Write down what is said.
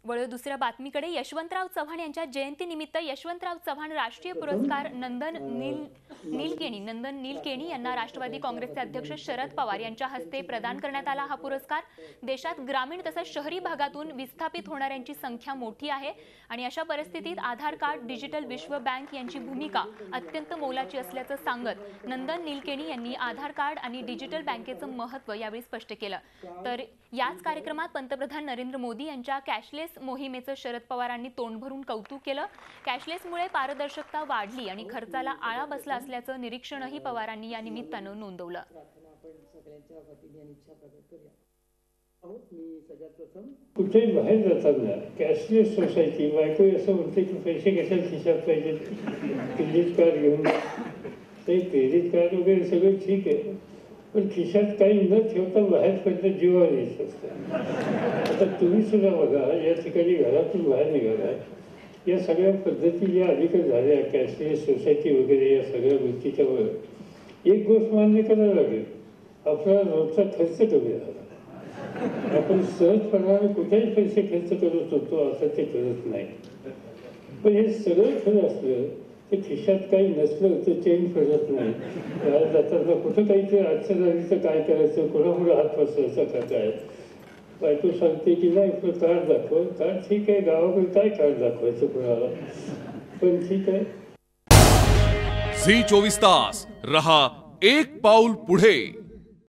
वळू दुसऱ्या बातमीकडे यशवंतराव चव्हाण यांच्या जयंतीनिमित्त यशवंतराव चव्हाण राष्ट्रीय पुरस्कार नंदन नीलकेणी यांना राष्ट्रवादी काँग्रेसचे अध्यक्ष शरद पवार यांच्या हस्ते प्रदान करण्यात आला। हा पुरस्कार देशात ग्रामीण तसेच शहरी भागातून विस्थापित होणाऱ्यांची संख्या मोठी आहे आणि अशा परिस्थितीत आधार कार्ड, डिजिटल विश्व बँक यांची भूमिका अत्यंत मोलाची असल्याचं सांगत नंदन नीलकेणी यांनी आधार कार्ड आणि डिजिटल बँकेचं महत्त्व यावेळी स्पष्ट केलं। तर याच कार्यक्रमात पंतप्रधान नरेंद्र मोदी यांच्या कॅशलेस मोहिमेचं शरद पवारांनी तोंड भरून कौतुक केलं। कॅशलेसमुळे पारदर्शकता वाढली आणि खर्चाला आळा बसला असल्याचं निरीक्षणही पवारांनी या निमित्तानं नोंदवलं। कुठेही बाहेर जाताना कॅशलेस सोसायटी बायको असं म्हणते की पैसे कशाला खिशात पाहिजे, क्रेडिट कार्ड घेऊन ते क्रेडिट कार्ड वगैरे सगळं ठीक आहे, पण खिशात काही न ठेवता बाहेर पडलं जीवावर येत असतं। आता तुम्ही सुद्धा बघा, या ठिकाणी घरातून बाहेर निघाला, या सगळ्या पद्धती ज्या अलीकडे झाल्या कॅशलेस सोसायटी वगैरे या सगळ्या गोष्टीच्या वर एक गोष्ट मान्य करायला लागेल, आपला रोजचा खर्च कमी झाला। आपण सहजपणाने कुठेही पैसे खर्च करत होतो, असं ते करत नाही। पण हे सगळं खरं असलं ते खिशात काही नसलं तर चेंज पडत नाही। बाहेर जाताना कुठं काहीतरी अडचण आली तर काय करायचं, कोणामुळे हात पसरायचा का काय, बायको सांगते की नाही आपलं कार्ड दाखव, कार्ड ठीक आहे, गावाकडे काय कार्ड दाखवायचं कोणाला, पण ठीक आहे। झी 24 तास रहा एक पाऊल पुढे।